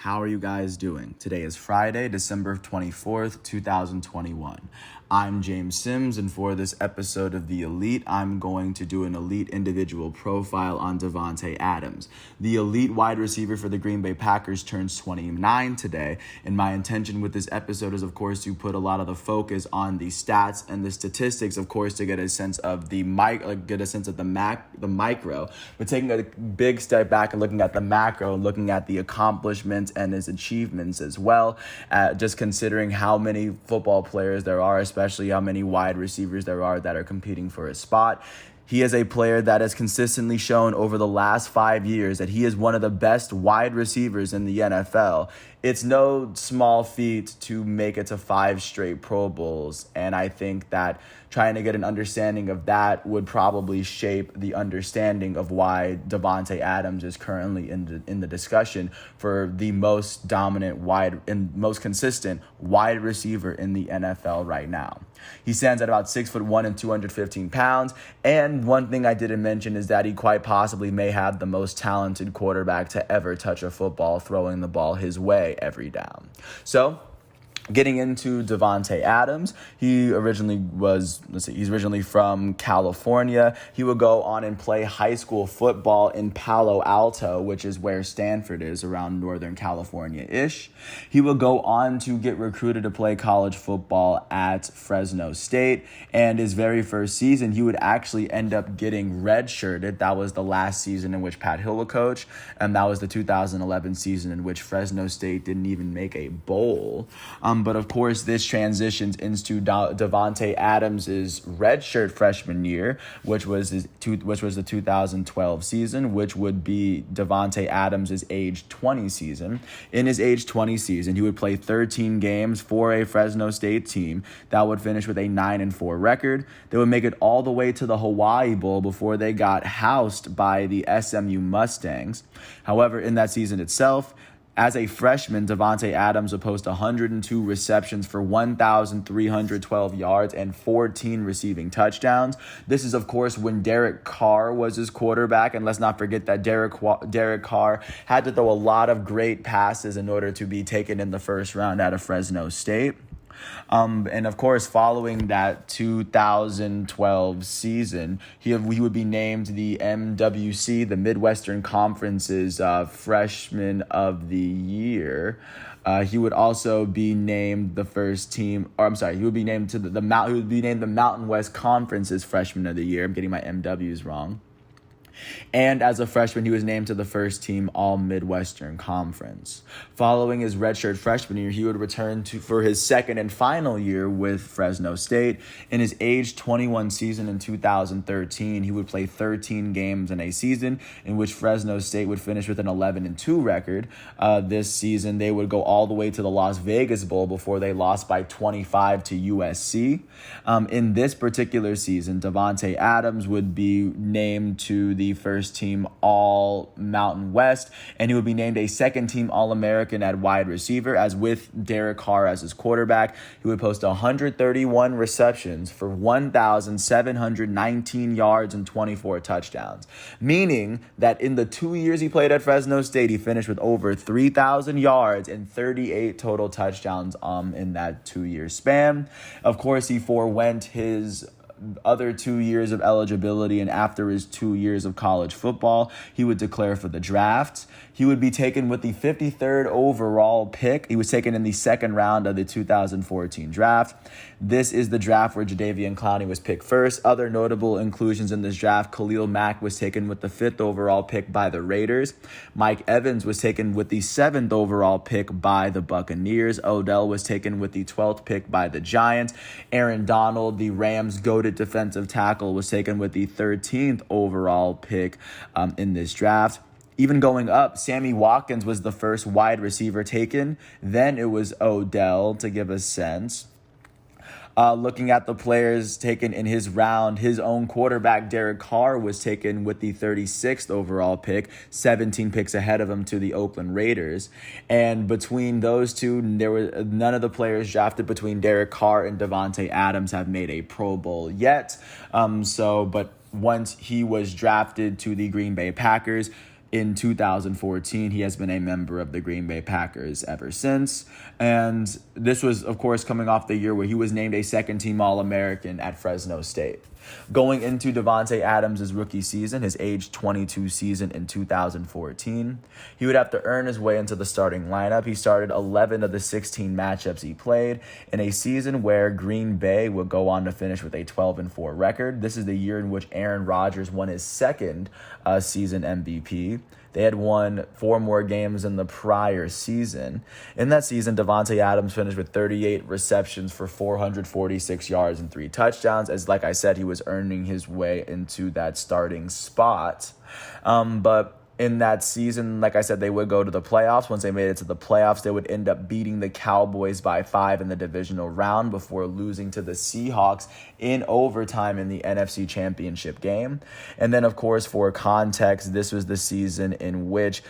How are you guys doing? Today is Friday, December 24th, 2021. I'm James Sims, and for this episode of The Elite, I'm going to do an elite individual profile on Davante Adams. The elite wide receiver for the Green Bay Packers turns 29 today, and my intention with this episode is, of course, to put a lot of the focus on the stats and the statistics, of course, to get a sense of the micro, but taking a big step back and looking at the macro, looking at the accomplishments and his achievements as well, just considering how many football players there are, especially how many wide receivers there are that are competing for a spot. He is a player that has consistently shown over the last 5 years that he is one of the best wide receivers in the NFL. It's no small feat to make it to 5 straight Pro Bowls, and I think that trying to get an understanding of that would probably shape the understanding of why Davante Adams is currently in the discussion for the most dominant most consistent wide receiver in the NFL right now. He stands at about 6'1" and 215 pounds. And one thing I didn't mention is that he quite possibly may have the most talented quarterback to ever touch a football, throwing the ball his way every down. So, getting into Davante Adams, he's originally from California. He would go on and play high school football in Palo Alto, which is where Stanford is, around Northern California-ish. He would go on to get recruited to play college football at Fresno State, and his very first season, he would actually end up getting redshirted. That was the last season in which Pat Hill would coach, and that was the 2011 season in which Fresno State didn't even make a bowl. But of course, this transitions into Davante Adams' redshirt freshman year, which was the 2012 season, which would be Davante Adams' age 20 season. In his age 20 season, he would play 13 games for a Fresno State team that would finish with a 9-4 record. They would make it all the way to the Hawaii Bowl before they got housed by the SMU Mustangs. However, in that season itself, as a freshman, Davante Adams would post 102 receptions for 1,312 yards and 14 receiving touchdowns. This is, of course, when Derek Carr was his quarterback. And let's not forget that Derek Carr had to throw a lot of great passes in order to be taken in the first round out of Fresno State. And of course, following that 2012 season, he would be named the MWC, the Midwestern Conference's Freshman of the Year. He would also be named the Mountain West Conference's Freshman of the Year. I'm getting my MWs wrong. And as a freshman, he was named to the first team All-Midwestern Conference. Following his redshirt freshman year, he would return for his second and final year with Fresno State. In his age 21 season in 2013, he would play 13 games in a season in which Fresno State would finish with an 11-2 record. This season, they would go all the way to the Las Vegas Bowl before they lost by 25 to USC. In this particular season, Davante Adams would be named to the first team All-Mountain West, and he would be named a second team All-American at wide receiver, as with Derek Carr as his quarterback. He would post 131 receptions for 1,719 yards and 24 touchdowns, meaning that in the 2 years he played at Fresno State, he finished with over 3,000 yards and 38 total touchdowns in that 2-year span. Of course, he forewent his other 2 years of eligibility, and after his 2 years of college football, he would declare for the draft. He would be taken with the 53rd overall pick. He was taken in the second round of the 2014 draft. This is the draft where Jadeveon Clowney was picked first. Other notable inclusions in this draft: Khalil Mack was taken with the 5th overall pick by the Raiders. Mike Evans was taken with the 7th overall pick by the Buccaneers. Odell was taken with the 12th pick by the Giants. Aaron Donald, the Rams' goated defensive tackle, was taken with the 13th overall pick in this draft. Even going up, Sammy Watkins was the first wide receiver taken. Then it was Odell, to give a sense. Looking at the players taken in his round, his own quarterback, Derek Carr, was taken with the 36th overall pick, 17 picks ahead of him to the Oakland Raiders. And between those two, there were none of the players drafted between Derek Carr and Davante Adams have made a Pro Bowl yet. But once he was drafted to the Green Bay Packers, in 2014. He has been a member of the Green Bay Packers ever since. And this was, of course, coming off the year where he was named a second-team All-American at Fresno State. Going into Davante Adams' rookie season, his age 22 season in 2014, he would have to earn his way into the starting lineup. He started 11 of the 16 matchups he played in a season where Green Bay would go on to finish with a 12-4 record. This is the year in which Aaron Rodgers won his second season MVP. They had won 4 more games in the prior season. In that season, Davante Adams finished with 38 receptions for 446 yards and 3 touchdowns. As like I said, he was earning his way into that starting spot. But in that season, like I said, they would go to the playoffs. Once they made it to the playoffs, they would end up beating the Cowboys by 5 in the divisional round before losing to the Seahawks in overtime in the NFC Championship game. And then, of course, for context, this was the season in which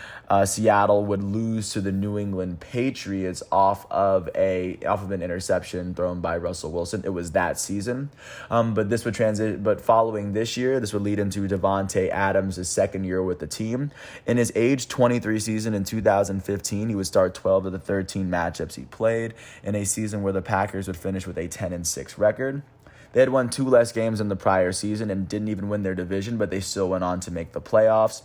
Seattle would lose to the New England Patriots off of an interception thrown by Russell Wilson. It was that season. But this would transition. But following this year, this would lead into Davante Adams' second year with the team. In his age 23 season in 2015, he would start 12 of the 13 matchups he played in a season where the Packers would finish with a 10-6 record. They had won 2 less games in the prior season and didn't even win their division, but they still went on to make the playoffs.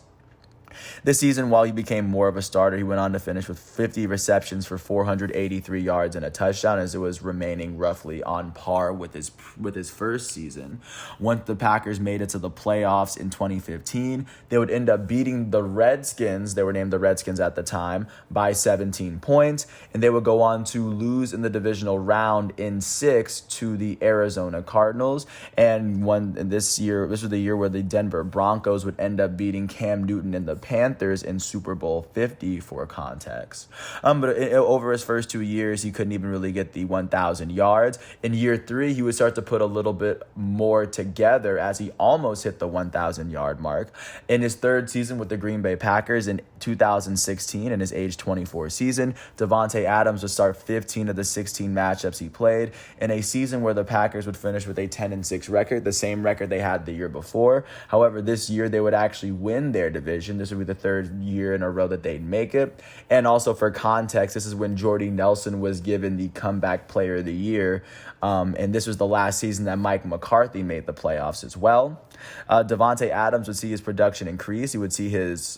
This season, while he became more of a starter, he went on to finish with 50 receptions for 483 yards and a touchdown, as it was remaining roughly on par with his first season. Once the Packers made it to the playoffs in 2015, they would end up beating the Redskins, they were named the Redskins at the time, by 17 points, and they would go on to lose in the divisional round in 6 to the Arizona Cardinals. And this was the year where the Denver Broncos would end up beating Cam Newton and the Panthers in Super Bowl 50 for context. But over his first 2 years, he couldn't even really get the 1,000 yards. In year 3, he would start to put a little bit more together as he almost hit the 1,000 yard mark. In his third season with the Green Bay Packers in 2016, in his age 24 season, Davante Adams would start 15 of the 16 matchups he played in a season where the Packers would finish with a 10-6 record, the same record they had the year before. However, this year they would actually win their division. This would be the third year in a row that they'd make it. And also for context, this is when Jordy Nelson was given the Comeback Player of the Year. And this was the last season that Mike McCarthy made the playoffs as well. Davante Adams would see his production increase. He would see he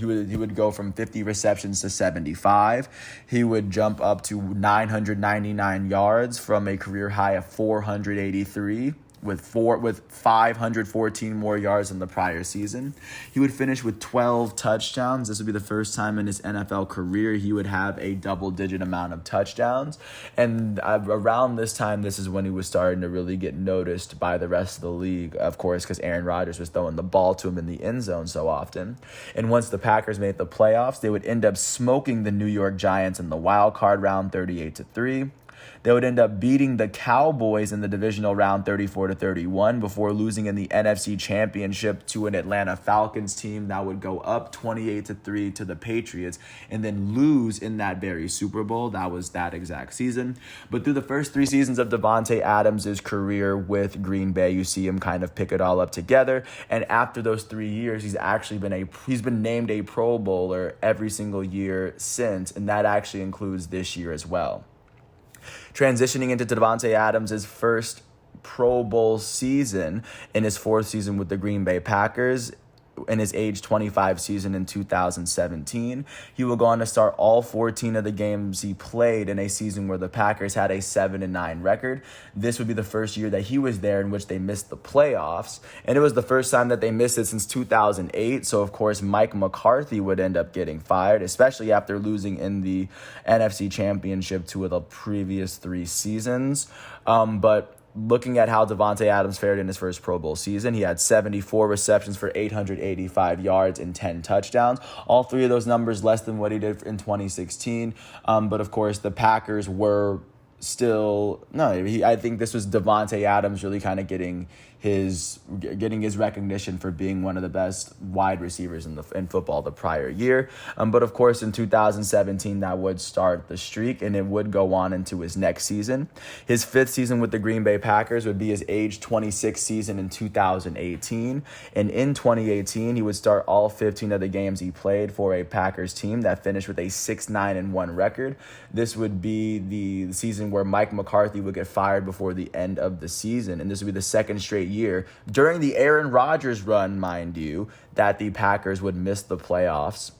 would go from 50 receptions to 75. He would jump up to 999 yards from a career high of 483. With 514 more yards than the prior season. He would finish with 12 touchdowns. This would be the first time in his NFL career he would have a double-digit amount of touchdowns. And around this time, this is when he was starting to really get noticed by the rest of the league, of course, because Aaron Rodgers was throwing the ball to him in the end zone so often. And once the Packers made the playoffs, they would end up smoking the New York Giants in the wild card round 38-3. They would end up beating the Cowboys in the divisional round 34-31 before losing in the NFC Championship to an Atlanta Falcons team that would go up 28-3 to the Patriots and then lose in that very Super Bowl. That was that exact season. But through the first 3 seasons of Davante Adams' career with Green Bay, you see him kind of pick it all up together. And after those 3 years, he's been named a Pro Bowler every single year since, and that actually includes this year as well. Transitioning into Davante Adams' first Pro Bowl season in his 4th season with the Green Bay Packers, in his age 25 season in 2017. He will go on to start all 14 of the games he played in a season where the Packers had a 7-9 record. This would be the first year that he was there in which they missed the playoffs. And it was the first time that they missed it since 2008. So, of course, Mike McCarthy would end up getting fired, especially after losing in the NFC Championship 2 of the previous 3 seasons. But looking at how Davante Adams fared in his first Pro Bowl season, he had 74 receptions for 885 yards and 10 touchdowns. All 3 of those numbers less than what he did in 2016. But, of course, the Packers were I think this was Davante Adams really kind of getting getting his recognition for being one of the best wide receivers in football the prior year. But of course, in 2017, that would start the streak, and it would go on into his next season. His fifth season with the Green Bay Packers would be his age 26 season in 2018. And in 2018, he would start all 15 of the games he played for a Packers team that finished with a 6-9-1 record. This would be the season where Mike McCarthy would get fired before the end of the season. And this would be the second straight year during the Aaron Rodgers run, mind you, that the Packers would miss the playoffs.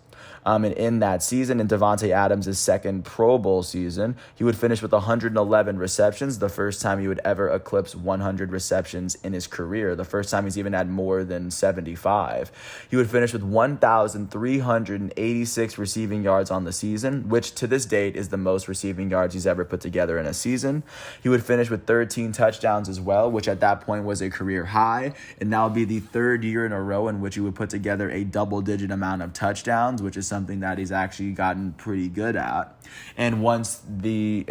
And in that season, in Davante Adams' second Pro Bowl season, he would finish with 111 receptions, the first time he would ever eclipse 100 receptions in his career, the first time he's even had more than 75. He would finish with 1,386 receiving yards on the season, which to this date is the most receiving yards he's ever put together in a season. He would finish with 13 touchdowns as well, which at that point was a career high, and that would be the third year in a row in which he would put together a double-digit amount of touchdowns, which is something that he's actually gotten pretty good at. And once the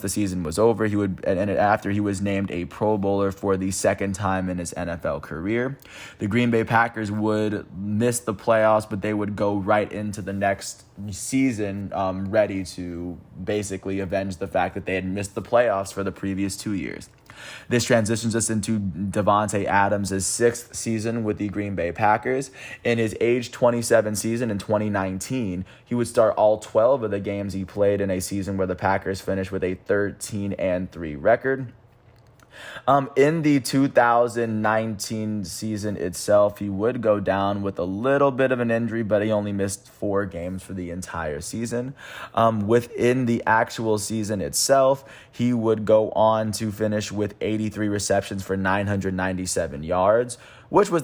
season was over, after he was named a Pro Bowler for the second time in his NFL career, the Green Bay Packers would miss the playoffs, but they would go right into the next season ready to basically avenge the fact that they had missed the playoffs for the previous 2 years. This transitions us into Davante Adams' sixth season with the Green Bay Packers. In his age 27 season in 2019, he would start all 12 of the games he played in a season where the Packers finished with a 13-3 record. In the 2019 season itself, he would go down with a little bit of an injury, but he only missed 4 games for the entire season. Within the actual season itself, he would go on to finish with 83 receptions for 997 yards, which was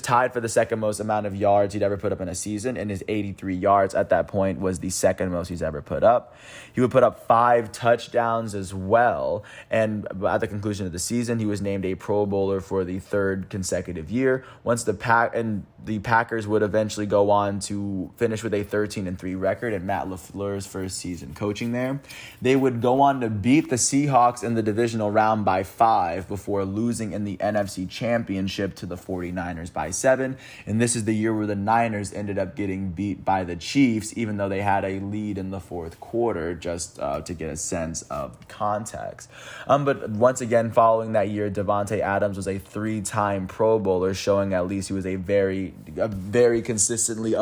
tied for the second most amount of yards he'd ever put up in a season, and his 83 yards at that point was the second most he's ever put up. He would put up 5 touchdowns as well, and at the conclusion of the season, he was named a Pro Bowler for the third consecutive year. The Packers would eventually go on to finish with a 13-3 record in Matt LaFleur's first season coaching there. They would go on to beat the Seahawks in the divisional round by 5 before losing in the NFC Championship to the 49ers by 7. And this is the year where the Niners ended up getting beat by the Chiefs, even though they had a lead in the fourth quarter, just to get a sense of context. But once again, following that year, Davante Adams was a 3-time Pro Bowler, showing at least he was a very consistently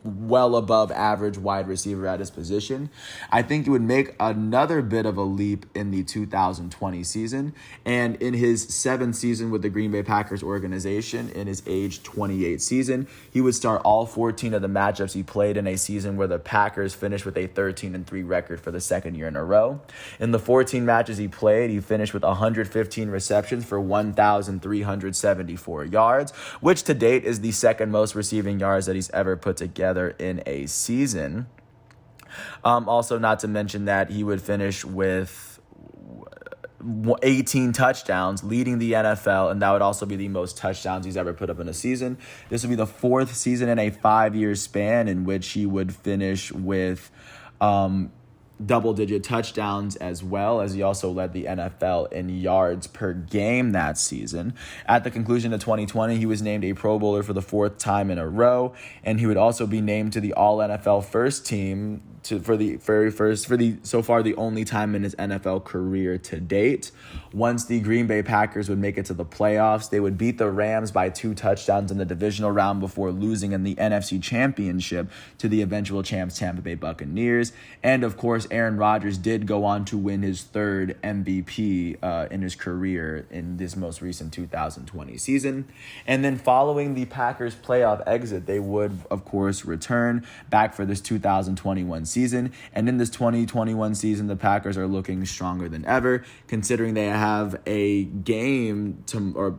well above average wide receiver at his position. I think he would make another bit of a leap in the 2020 season, and in his 7th season with the Green Bay Packers organization, in his age 28 season, he would start all 14 of the matchups he played in a season where the Packers finished with a 13-3 record for the second year in a row. In the 14 matches he played, he finished with 115 receptions for 1,374 yards, which to date is the second most receiving yards that he's ever put together in a season. Also, not to mention that he would finish with 18 touchdowns, leading the NFL, and that would also be the most touchdowns he's ever put up in a season. This would be the 4th season in a 5-year span in which he would finish with double-digit touchdowns, as well as he also led the NFL in yards per game that season. At the conclusion of 2020, he was named a Pro Bowler for the 4th time in a row, and he would also be named to the All-NFL First Team for the only time in his NFL career to date. Once the Green Bay Packers would make it to the playoffs, they would beat the Rams by 2 touchdowns in the divisional round before losing in the NFC Championship to the eventual champs Tampa Bay Buccaneers. And of course, Aaron Rodgers did go on to win his 3rd MVP in his career in this most recent 2020 season. And then following the Packers' playoff exit, they would, of course, return back for this 2021 season. And in this 2021 season, the Packers are looking stronger than ever, considering they have a game tomorrow.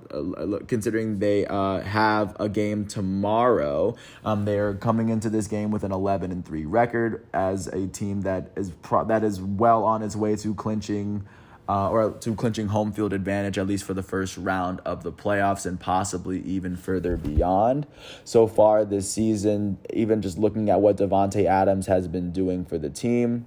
They are coming into this game with an 11-3 record as a team that is well on its way to clinching home field advantage, at least for the first round of the playoffs and possibly even further beyond. So far this season, even just looking at what Davante Adams has been doing for the team,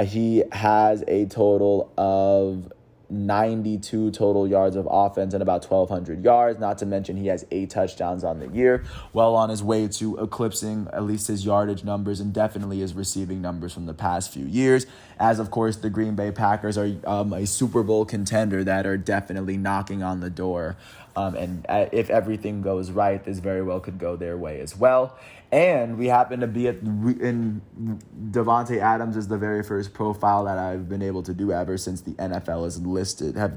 he has a total of 92 total yards of offense and about 1,200 yards. Not to mention he has 8 touchdowns on the year, well on his way to eclipsing at least his yardage numbers and definitely his receiving numbers from the past few years. As of course, the Green Bay Packers are a Super Bowl contender that are definitely knocking on the door. And if everything goes right, this very well could go their way as well. And we happen to be in Davante Adams is the very first profile that I've been able to do ever since the NFL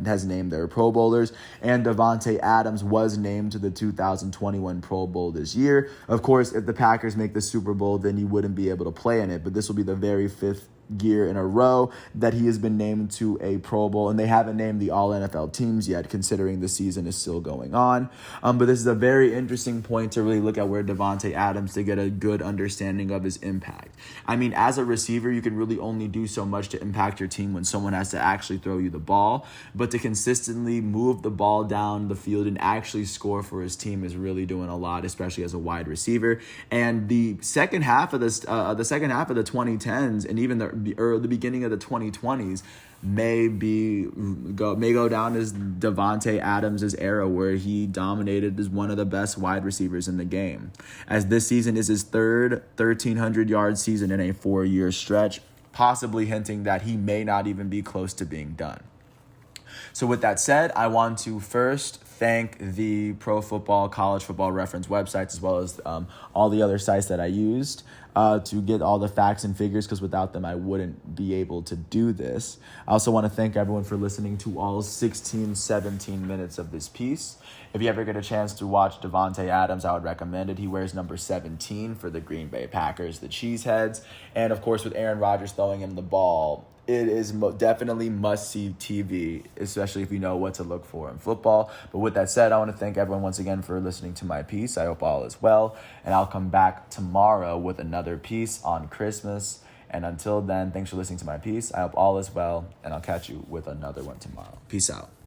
has named their Pro Bowlers. And Davante Adams was named to the 2021 Pro Bowl this year. Of course, if the Packers make the Super Bowl, then he wouldn't be able to play in it. But this will be the very fifth year in a row that he has been named to a Pro Bowl, and they haven't named the all NFL teams yet, considering the season is still going on. But this is a very interesting point to really look at where Davante Adams to get a good understanding of his impact. I mean, as a receiver, you can really only do so much to impact your team when someone has to actually throw you the ball, but to consistently move the ball down the field and actually score for his team is really doing a lot, especially as a wide receiver. And the second half of the 2010s and even the beginning of the 2020s may go down as Davante Adams' era, where he dominated as one of the best wide receivers in the game, as this season is his third 1,300-yard season in a 4-year stretch, possibly hinting that he may not even be close to being done. So with that said, I want to first thank the Pro Football, College Football Reference websites, as well as all the other sites that I used to get all the facts and figures, because without them, I wouldn't be able to do this. I also want to thank everyone for listening to all 17 minutes of this piece. If you ever get a chance to watch Davante Adams, I would recommend it. He wears number 17 for the Green Bay Packers, the Cheeseheads. And of course, with Aaron Rodgers throwing him the ball, it is definitely must-see TV, especially if you know what to look for in football. But with that said, I want to thank everyone once again for listening to my piece. I hope all is well, and I'll come back tomorrow with another piece on Christmas. And until then, thanks for listening to my piece. I hope all is well, and I'll catch you with another one tomorrow. Peace out.